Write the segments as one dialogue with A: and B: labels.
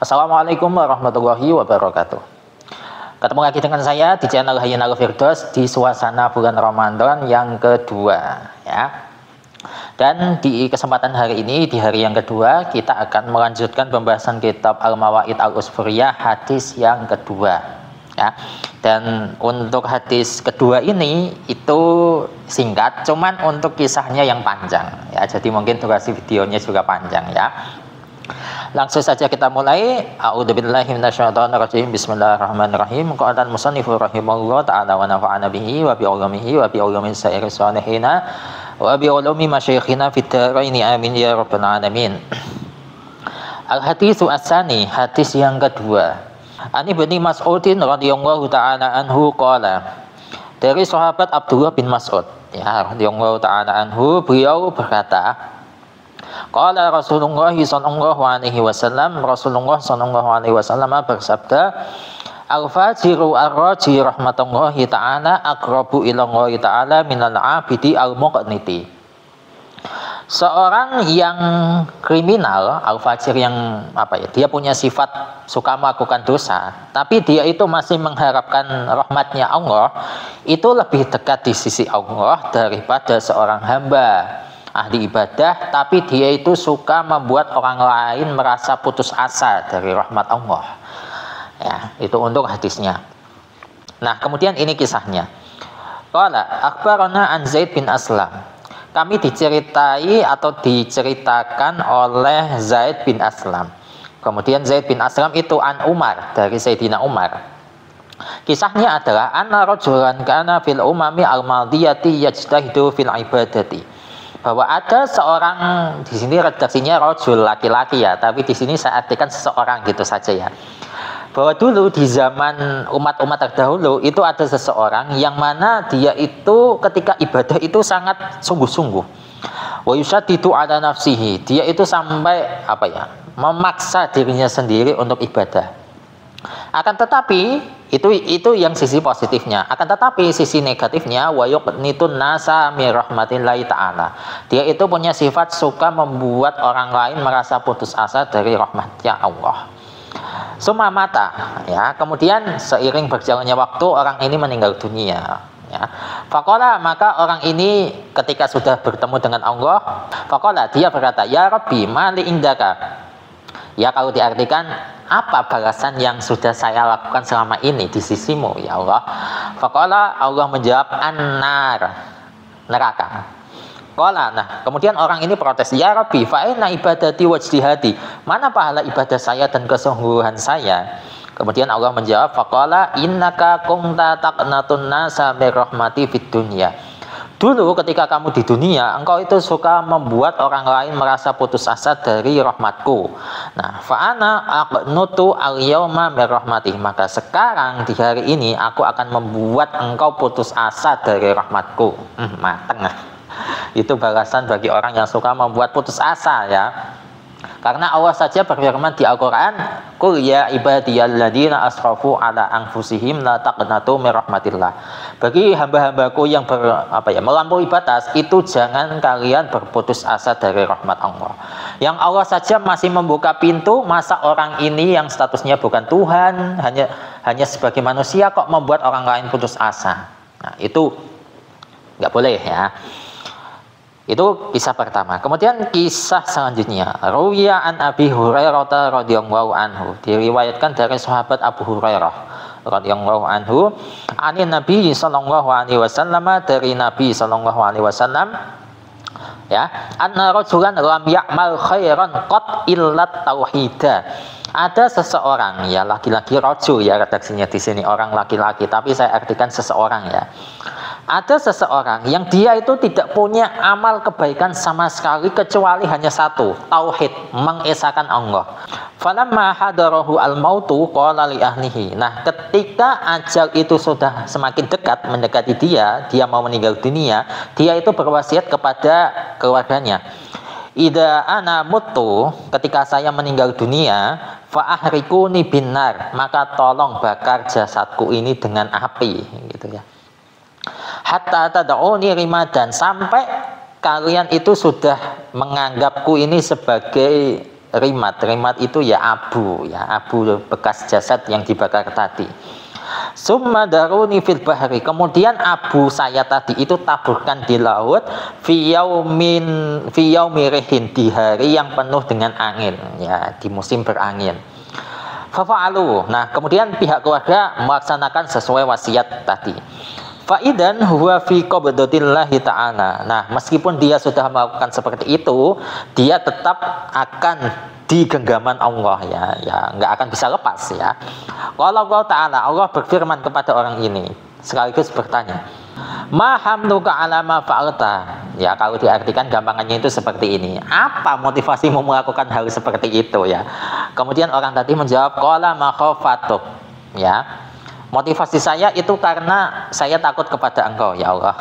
A: Assalamualaikum warahmatullahi wabarakatuh. Ketemu lagi dengan saya di channel Hayyun Al-Firdaus di suasana bulan Ramadan yang kedua, ya. Dan di kesempatan hari ini, di hari yang kedua, kita akan melanjutkan pembahasan kitab Al-Mawaid Al-Usfuriyah hadis yang kedua, ya. Dan untuk hadis kedua ini itu singkat, cuman untuk kisahnya yang panjang, ya. Jadi mungkin durasi videonya juga panjang, ya. Langsung saja kita mulai. A'udzubillahi minasyaitonirrajim. Bismillahirrahmanirrahim. Qala al-musannifu rahimahullah ta'ala wa nafa'ana bihi wa bi ulumihi wa bi ulumi sa'iri salihina wa bi ulumi masyayikhina fid dharain amin ya rabbal alamin. Al-haditsu ats-tsani, hadis yang kedua. Ani bin Mas'udin radhiyallahu ta'ala anhu qala. Dari sahabat Abdullah bin Mas'ud, ya, radhiyallahu ta'ala anhu, beliau berkata, qala Rasulullah sallallahu alaihi wasallam, Rasulullah sallallahu alaihi wasallam bersabda, al-fajiru ar-raji rahmatullahi ta'ala aqrabu ila Allah ta'ala minal 'abidi al-muqniti. Seorang yang kriminal, al-fajir yang dia punya sifat suka melakukan dosa, tapi dia itu masih mengharapkan rahmatnya Allah, itu lebih dekat di sisi Allah daripada seorang hamba ahli ibadah, tapi dia itu suka membuat orang lain merasa putus asa dari rahmat Allah. Ya, itu untuk hadisnya. Nah, kemudian ini kisahnya. Qala akhbarana an Zaid bin Aslam. Kami diceritai atau diceritakan oleh Zaid bin Aslam. Kemudian Zaid bin Aslam itu an Umar, dari Sayyidina Umar. Kisahnya adalah anna rajulan kana fil umami al-madiyati yajtahidu fil ibadati. Bahwa ada seorang, di sini redaksinya rajul, laki-laki ya, tapi di sini saya artikan seseorang gitu saja ya. Bahwa dulu di zaman umat-umat terdahulu itu ada seseorang yang mana dia itu ketika ibadah itu sangat sungguh-sungguh. Wa yusaddidu ala nafsihi, dia itu sampai memaksa dirinya sendiri untuk ibadah. Akan tetapi itu yang sisi positifnya. Akan tetapi sisi negatifnya, wa yuqnitun nasa mi rahmatillahi ta'ala. Dia itu punya sifat suka membuat orang lain merasa putus asa dari rahmatnya Allah. Summa mata, ya. Kemudian seiring berjalannya waktu orang ini meninggal dunia, ya. Faqala, maka orang ini ketika sudah bertemu dengan Allah, faqala, dia berkata, ya Rabbi mali indaka. Ya, kalau diartikan, apa balasan yang sudah saya lakukan selama ini di sisimu, ya Allah? Faqala, Allah menjawab, an-nar, neraka. Qala, nah, kemudian orang ini protes, ya Rabbi, fa'ina ibadati wajtihadi. Mana pahala ibadah saya dan kesungguhan saya? Kemudian Allah menjawab, faqala, innaka kunta taqnatun nasa bi rahmati fid dunya. Dulu ketika kamu di dunia, engkau itu suka membuat orang lain merasa putus asa dari rahmatku. Nah, fa'ana aqnutu al-yawma min rahmatih. Maka sekarang di hari ini aku akan membuat engkau putus asa dari rahmatku. Mateng. Itu balasan bagi orang yang suka membuat putus asa, ya. Karena Allah saja berfirman di Al-Quran, qul ya ibadiyalladzina asrafu ala anfusihim la taqnatu min rahmatillah. Bagi hamba-hambaku yang melampaui batas, itu jangan kalian berputus asa dari rahmat Allah. Yang Allah saja masih membuka pintu, masa orang ini yang statusnya bukan Tuhan, hanya sebagai manusia kok membuat orang lain putus asa. Nah, itu nggak boleh, ya. Itu kisah pertama. Kemudian kisah selanjutnya, Ruwiya an Abi Hurairah radhiyallahu anhu, diriwayatkan dari sahabat Abu Hurairah radhiyallahu anhu, anin Nabi sallallahu alaihi wasallam, dari Nabi sallallahu alaihi wasallam, ya, anna rajulan lam ya'mal khairan qat illat tauhida. Ada seseorang, ya, laki-laki, rajul ya redaksinya di sini, orang laki-laki, tapi saya artikan seseorang, ya. Ada seseorang yang dia itu tidak punya amal kebaikan sama sekali kecuali hanya satu, tauhid, mengesahkan Allah. Falamma hadarahu al-mautu qala li ahlihi. Nah, ketika ajal itu sudah semakin dekat mendekati dia mau meninggal dunia, dia itu berwasiat kepada keluarganya. Ida ana mutu, ketika saya meninggal dunia, fa ahrikuni binar, maka tolong bakar jasadku ini dengan api, gitu ya. Hatta tad'uni rimadan, sampai kalian itu sudah menganggapku ini sebagai rimat. Rimat itu ya abu bekas jasad yang dibakar tadi. Summa daruni fil bahri, kemudian abu saya tadi itu taburkan di laut fi yaumi rihin, di hari yang penuh dengan angin, ya, di musim berangin. Fafa'alu. Nah, kemudian pihak keluarga melaksanakan sesuai wasiat tadi. Faidan huwa fi qabdatillahi ta'ala. Nah, meskipun dia sudah melakukan seperti itu, dia tetap akan di genggaman Allah, ya nggak akan bisa lepas, ya. Kalau Allah Ta'ala, Allah berfirman kepada orang ini sekaligus bertanya, ma hamluka ala ma fa'alta. Ya, kalau diartikan gampangannya itu seperti ini, apa motivasimu melakukan hal seperti itu, ya. Kemudian orang tadi menjawab, qala ma khafatuk, ya, motivasi saya itu karena saya takut kepada Engkau, ya Allah.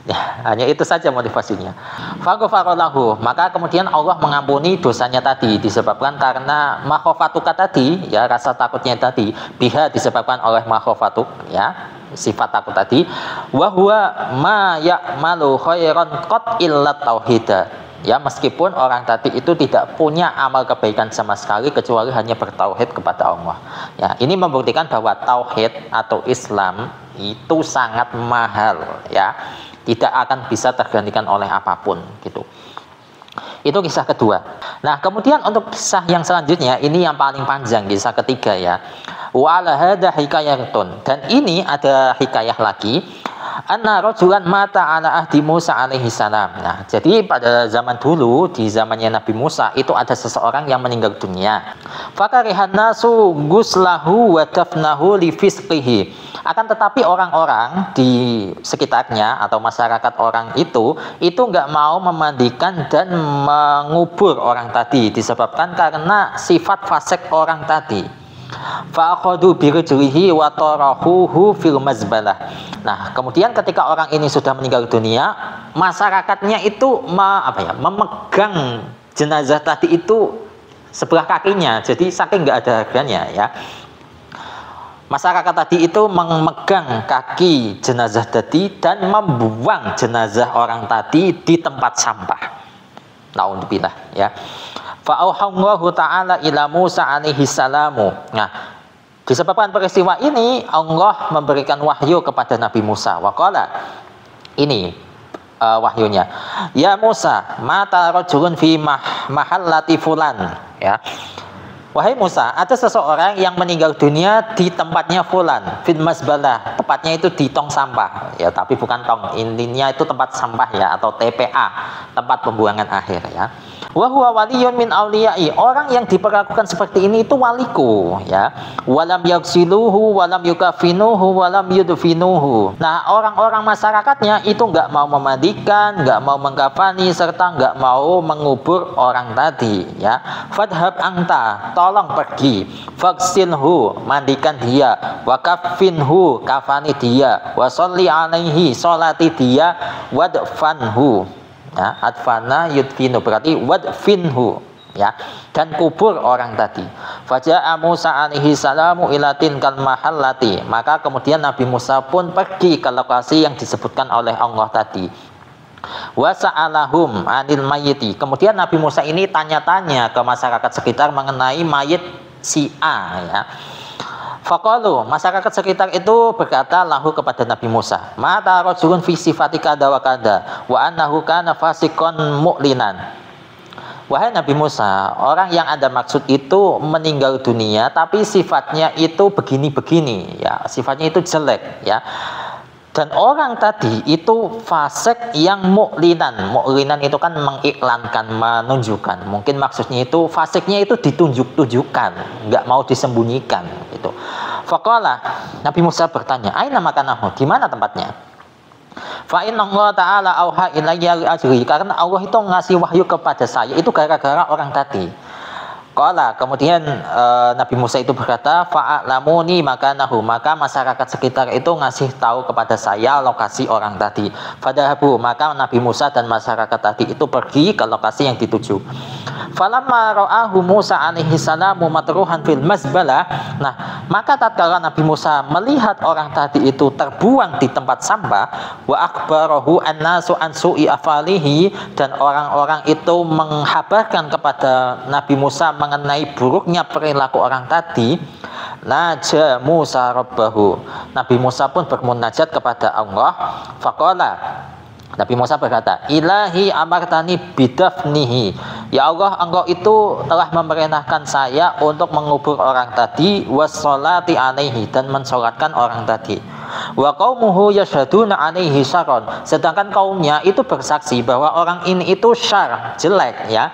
A: Ya, hanya itu saja motivasinya. Faghfaralahu, maka kemudian Allah mengampuni dosanya tadi disebabkan karena makhofatuka tadi, ya, rasa takutnya tadi, biha disebabkan oleh makhofatuk, ya, sifat takut tadi. Wa huwa ma ya'malu khairan qat illa tauhida. Ya, meskipun orang tadi itu tidak punya amal kebaikan sama sekali kecuali hanya bertauhid kepada Allah. Ya, ini membuktikan bahwa tauhid atau Islam itu sangat mahal, ya. Tidak akan bisa tergantikan oleh apapun, gitu. Itu kisah kedua. Nah, kemudian untuk kisah yang selanjutnya, ini yang paling panjang, kisah ketiga, ya. Wa ala hadza hikayatun, dan ini ada hikayah lagi. Anna rajulan mata ala ahdi Musa alaihi salam. Nah, jadi pada zaman dulu, di zamannya Nabi Musa, itu ada seseorang yang meninggal dunia. Fakarihan nasu guslahu wa dafnahu li fisqihi. Akan tetapi orang-orang di sekitarnya atau masyarakat orang itu nggak mau memandikan dan mengubur orang tadi disebabkan karena sifat fasik orang tadi. Fa'akhadhu birujlihi wa tarahuhu fil mazbalah. Nah, kemudian ketika orang ini sudah meninggal dunia, masyarakatnya itu memegang jenazah tadi itu sebelah kakinya. Jadi saking nggak ada harganya, ya. Masyarakat tadi itu memegang kaki jenazah tadi dan membuang jenazah orang tadi di tempat sampah. Naudzubillah, ya. Fa'auhallahu ta'ala ila Musa alaihi salamu. Nah, disebabkan peristiwa ini Allah memberikan wahyu kepada Nabi Musa. Waqala, ini wahyunya, ya Musa, mata rajulun fi mahallati fulan, ya. Wahai Musa, ada seseorang yang meninggal dunia di tempatnya fulan, fil masbalah, tepatnya itu di tong sampah, ya, tapi bukan tong, intinya itu tempat sampah, ya, atau TPA, tempat pembuangan akhir, ya. Wa huwa waliyun min auliyai, orang yang diperlakukan seperti ini itu waliku, ya. Walam yaghsiluhu walam yukafinuhu walam yudfinuhu. Nah, orang-orang masyarakatnya itu nggak mau memandikan, nggak mau mengkafani, serta nggak mau mengubur orang tadi, ya. Fadhab anta, tolong pergi, faksilhu, mandikan dia, wakafinhu, kafani dia, wasolli alaihi, solati dia, wadfanhu, ya, adfana yudfinu, berarti wadfinhu, ya, dan kubur orang tadi. Faja'a Musa alaihi salamu ilatin kal mahallati, maka kemudian Nabi Musa pun pergi ke lokasi yang disebutkan oleh Allah tadi. Wa sa'alahum anil mayyiti, kemudian Nabi Musa ini tanya-tanya ke masyarakat sekitar mengenai mayit si A, ya. Faqalu, masyarakat sekitar itu berkata lahu kepada Nabi Musa, mata rajulun fi sifati kada wa kada wa annahu kana fasiqan mu'linan. Wahai Nabi Musa, orang yang Anda maksud itu meninggal dunia tapi sifatnya itu begini-begini, ya, sifatnya itu jelek, ya. Dan orang tadi itu fasik yang mu'linan. Mu'linan itu kan mengiklankan, menunjukkan. Mungkin maksudnya itu fasiknya itu ditunjuk-tunjukkan, nggak mau disembunyikan, gitu. Faqala, Nabi Musa bertanya, aina makanahu, di mana tempatnya? Fa inna Allah Ta'ala auha ilayya ajri, karena Allah itu ngasih wahyu kepada saya itu gara-gara orang tadi. Qala, kemudian Nabi Musa itu berkata, fa'alamuni makanahu, maka masyarakat sekitar itu ngasih tahu kepada saya lokasi orang tadi. Fadahabu, maka Nabi Musa dan masyarakat tadi itu pergi ke lokasi yang dituju. Falamma ra'ahu Musa alaihi salamu matruhan fil mazbalah. Nah, maka tatkala Nabi Musa melihat orang tadi itu terbuang di tempat sampah, wa akhbarahu annasu an su'i afalihi, dan orang-orang itu menghabarkan kepada Nabi Musa mengenai buruknya perilaku orang tadi, naja Musa rabbahu. Nabi Musa pun bermunajat kepada Allah. Faqala, Nabi Musa berkata, Ilahi amartani bidafnihi. Ya Allah, engkau itu telah memerintahkan saya untuk mengubur orang tadi, wassolati alaihi, dan mensolatkan orang tadi. Wa qaumuhu yashhaduna alaihi syarron, sedangkan kaumnya itu bersaksi bahwa orang ini itu syar, jelek, ya.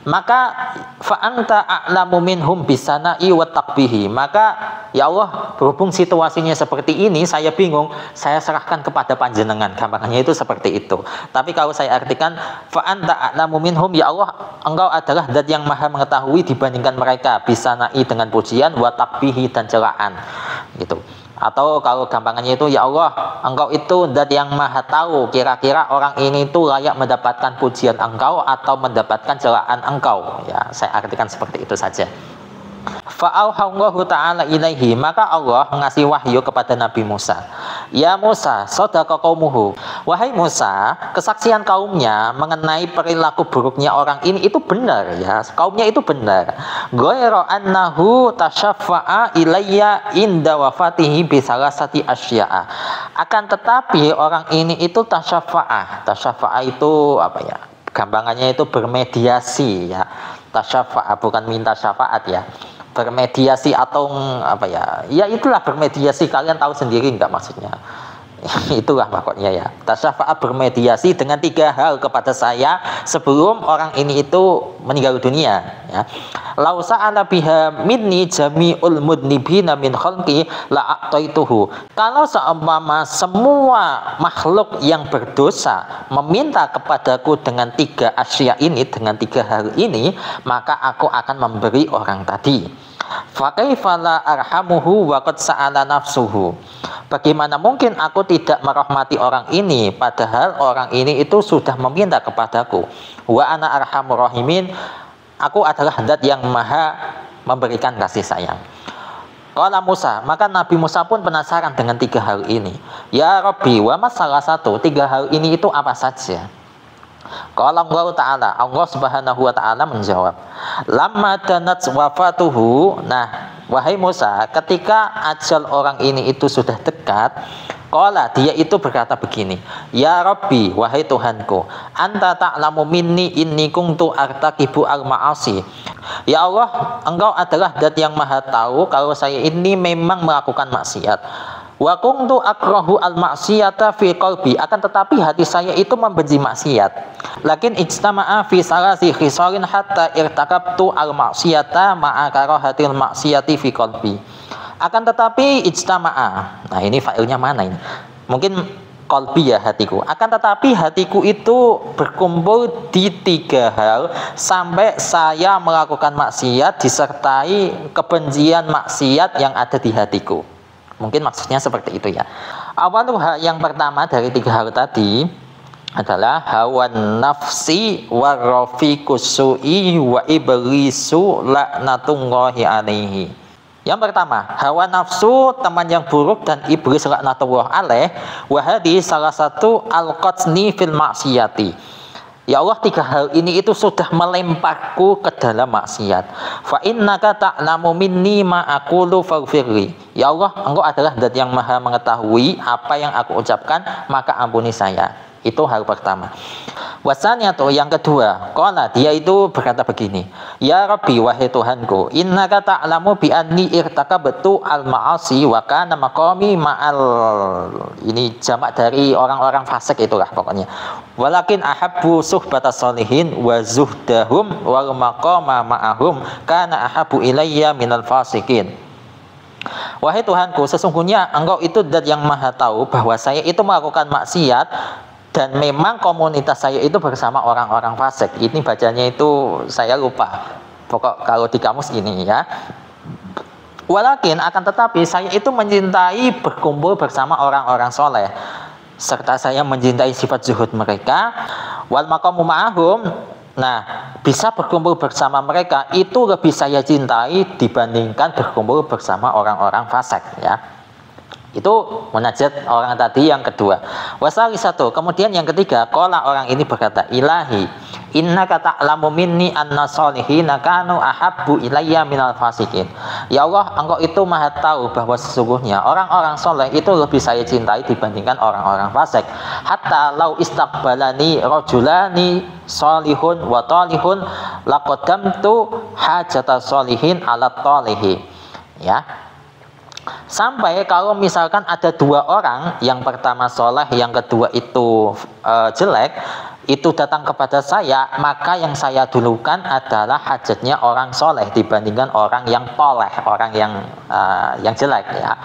A: Maka fa anta a'lamu minhum bisana'i wa takbihi. Maka ya Allah, berhubung situasinya seperti ini, saya bingung, saya serahkan kepada panjenengan. Gampangannya itu seperti itu. Tapi kalau saya artikan fa anta a'lamu minhum, ya Allah, engkau adalah zat yang maha mengetahui dibandingkan mereka, bisana'i dengan pujian, wa takbihi dan celaan, gitu. Atau kalau gampangannya itu, ya Allah, engkau itu zat yang maha tahu kira-kira orang ini itu layak mendapatkan pujian engkau atau mendapatkan celaan engkau. Ya, saya artikan seperti itu saja. Fa'auhallahu ta'ala ilaihi, maka Allah mengasih wahyu kepada Nabi Musa. Ya Musa, sadaqa qaumuhu. Wahai Musa, kesaksian kaumnya mengenai perilaku buruknya orang ini itu benar, ya. Kaumnya itu benar. Ghairu annahu tasyaffa'a ilayya inda wafatihi bi salasati asya'a. Akan tetapi orang ini itu tasyaffa'a. Tasyaffa'a itu apa ya? Gampangannya itu bermediasi, ya. Tasyafa'a bukan minta syafaat, ya. Bermediasi atau apa ya? Ya itulah bermediasi, kalian tahu sendiri enggak maksudnya. Itulah pokoknya, ya. Tasyafa'a bermediasi dengan 3 hal kepada saya sebelum orang ini itu meninggal dunia, ya. Lau sa'ala biha minni jami'ul mudnibina min khalqi la'ataituhu. Kalau seumpama semua makhluk yang berdosa meminta kepadaku dengan 3 asya ini, dengan 3 hal ini, maka aku akan memberi orang tadi. Fakaifala arhamuhu wa qad sa'ala nafsuhu. Bagaimana mungkin aku tidak merahmati orang ini padahal orang ini itu sudah meminta kepadaku. Wa ana arhamur rahimin. Aku adalah zat yang maha memberikan kasih sayang. Qala Musa, maka Nabi Musa pun penasaran dengan 3 hal ini. Ya Rabbi, wa masalah 1, 3 hal ini itu apa saja? Qala Allah Ta'ala, Allah Subhanahu wa Ta'ala menjawab, lamma danat wafatuhu. Nah, wahai Musa, ketika ajal orang ini itu sudah dekat, qala, dia itu berkata begini, ya Rabbi, wahai Tuhanku, anta ta'lamu minni inni kuntu artaqibu al-ma'asi. Ya Allah, engkau adalah zat yang maha tahu kalau saya ini memang melakukan maksiat. Wa kuntu akrahu al-ma'siyata fi qalbi, akan tetapi hati saya itu membenci maksiat. Lakin ijtama'a fi salasi khisalin hatta irtakabtu al-ma'siyata ma'a karahatil ma'siyati fi qalbi. Akan tetapi ijtama'a. Nah, ini failnya mana ini? Mungkin qalbi, ya, hatiku. Akan tetapi hatiku itu berkumpul di 3 hal sampai saya melakukan maksiat disertai kebencian maksiat yang ada di hatiku. Mungkin maksudnya seperti itu, ya. Awaluha, yang pertama dari 3 hal tadi adalah hawan nafsi wa rafiqus su'i wa iblisu laknatullahi alaihi. Yang pertama, hawa nafsu, teman yang buruk, dan iblis laknatullah alaih. Wa hadhi salah satu al-qatni fil maksiyati. Ya Allah, 3 hal ini itu sudah melemparku ke dalam maksiat. Fa innaka ta'lamu minni ma aqulu faghfirli. Ya Allah, engkau adalah zat yang maha mengetahui apa yang aku ucapkan, maka ampuni saya. Itu hal pertama. Wasaniyatu, yang kedua, qala, dia itu berkata begini, ya Rabbi, wahai Tuhanku, innaka ta'lamu bi anni irtakabtu al-ma'asi wa kana maqami ma'al, ini jamak dari orang-orang fasik itulah pokoknya. Walakin ahabbu suhbatas sholihin wa zuhdahum wal maqama ma'ahum kana ahabbu ilayya minal fasikin. Wahai Tuhanku, sesungguhnya engkau itu zat yang maha tahu bahwa saya itu melakukan maksiat, dan memang komunitas saya itu bersama orang-orang fasik. Ini bacanya itu saya lupa. Pokok kalau di kamus ini, ya. Walakin, akan tetapi saya itu mencintai berkumpul bersama orang-orang soleh, serta saya mencintai sifat zuhud mereka. Wal maqamu ma'ahum. Nah, bisa berkumpul bersama mereka itu lebih saya cintai dibandingkan berkumpul bersama orang-orang fasik, ya. Itu munajat orang tadi yang kedua. Wasali satu. Kemudian yang ketiga, qala orang ini berkata, Ilahi, innaka ta'lamu minni anna solihina kanu ahabbu ilayya minal fasikin. Ya Allah, engkau itu maha tahu bahwa sesungguhnya orang-orang soleh itu lebih saya cintai dibandingkan orang-orang fasik. Hatta lau istaqbalani rajulani solihun wa talihun laqaddamtu hajata solihin ala talihi. Ya. Sampai kalau misalkan ada dua orang, yang pertama soleh, yang kedua itu jelek, itu datang kepada saya, maka yang saya dulukan adalah hajatnya orang soleh dibandingkan orang yang toleh, orang yang jelek, ya.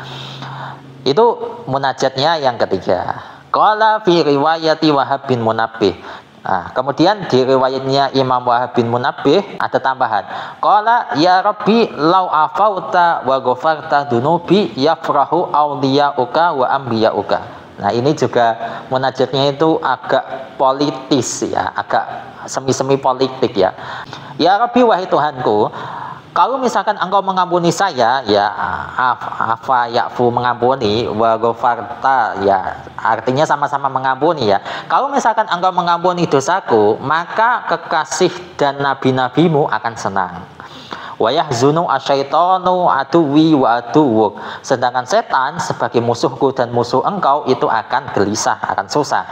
A: Itu munajatnya yang ketiga. Qala fi riwayati Wahab bin Munabbih. Nah, kemudian di riwayatnya Imam Wahab bin Munabbih ada tambahan. Qala ya Rabbi lau afauta wa ghafarta dunubi yafrahu awliyauka wa ambiyauka. Nah, ini juga munajatnya itu agak politis, ya, agak semi-semi politik, ya. Ya Rabbi, wahai Tuhanku, kalau misalkan engkau mengampuni saya, ya, afa ya'fu, mengampuni, wa ghafarta, ya, artinya sama-sama mengampuni, ya. Kalau misalkan engkau mengampuni dosaku, maka kekasih dan nabi-nabimu akan senang. Wa yahzunu asyaitanu aduwi wa aduwuk. Sedangkan setan sebagai musuhku dan musuh engkau itu akan gelisah, akan susah.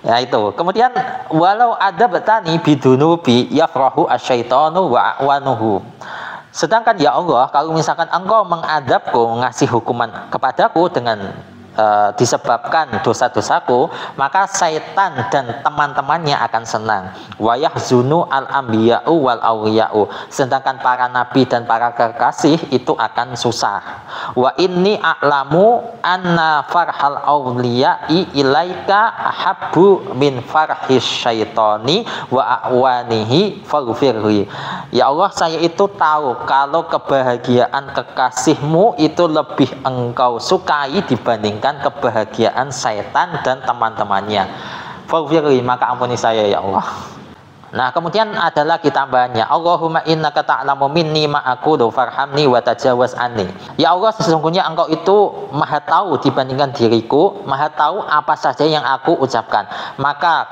A: Ya, itu. Kemudian walau ada betani bidunubi yafrahu asyaitanu wa awanuhu. Sedangkan ya Allah, kalau misalkan engkau mengadabku, ngasih hukuman kepadaku dengan disebabkan dosa-dosaku, maka syaitan dan teman-temannya akan senang. Wa yahzunu al-anbiya'u wal awliya'u. Sedangkan para nabi dan para kekasih itu akan susah. Wa inni a'lamu anna farhal awliya'i ilaika ahabbu min farhis syaitani wa a'wanihi faghfirli. Ya Allah, saya itu tahu kalau kebahagiaan kekasihmu itu lebih engkau sukai dibandingkan kebahagiaan syaitan dan teman-temannya. Faghfirli, maka ampuni saya ya Allah. Nah, kemudian ada lagi tambahannya, Allahumma innaka ta'lamu minni ma aqulu farhamni wa tajawaz anni. Ya Allah, sesungguhnya engkau itu maha tahu dibandingkan diriku, maha tahu apa saja yang aku ucapkan. Maka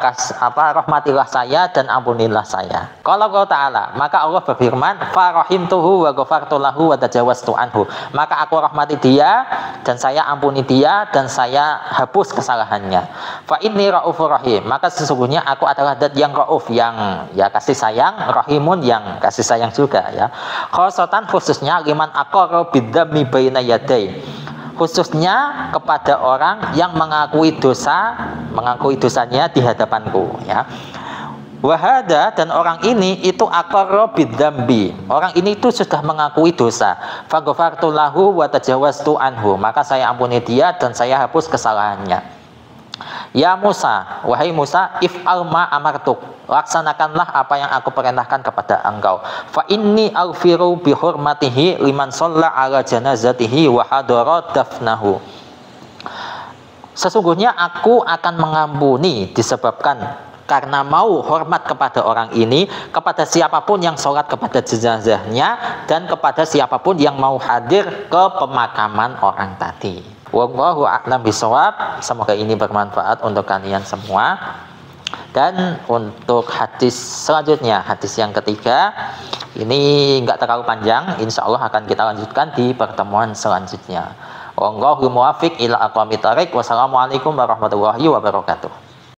A: rahmatilah saya dan ampunilah saya. Kalau Allah Ta'ala, maka Allah berfirman, farahimtuhu wa ghafartu lahu wa tajawaztu anhu. Maka aku rahmati dia dan saya ampuni dia dan saya hapus kesalahannya. Fa inni raufur rahim. Maka sesungguhnya aku adalah zat yang rauf, yang ya kasih sayang, rahimun, yang kasih sayang juga, ya. Khosatan, khususnya liman aqarra bidzammi baina yaday, khususnya kepada orang yang mengakui dosanya di hadapanku, ya. Wahada, dan orang ini itu aqarra bidzambi, orang ini itu sudah mengakui dosa. Faghfartu lahu wa tajawaztu anhu, maka saya ampuni dia dan saya hapus kesalahannya. Ya Musa, wahai Musa, if'al ma amartuk, laksanakanlah apa yang aku perintahkan kepada engkau. Fa inni aghfiru bi hurmatihi liman shalla ala janazatihi wa hadara dafnahu. Sesungguhnya aku akan mengampuni disebabkan karena mau hormat kepada orang ini, kepada siapapun yang sholat kepada jenazahnya dan kepada siapapun yang mau hadir ke pemakaman orang tadi. Wallahu a'lam bishawab. Semoga ini bermanfaat untuk kalian semua. Dan untuk hadis selanjutnya, hadis yang ketiga, ini enggak terlalu panjang, insya Allah akan kita lanjutkan di pertemuan selanjutnya. Wallahu muwaffiq ila aqwamit thoriq. Wassalamualaikum warahmatullahi wabarakatuh.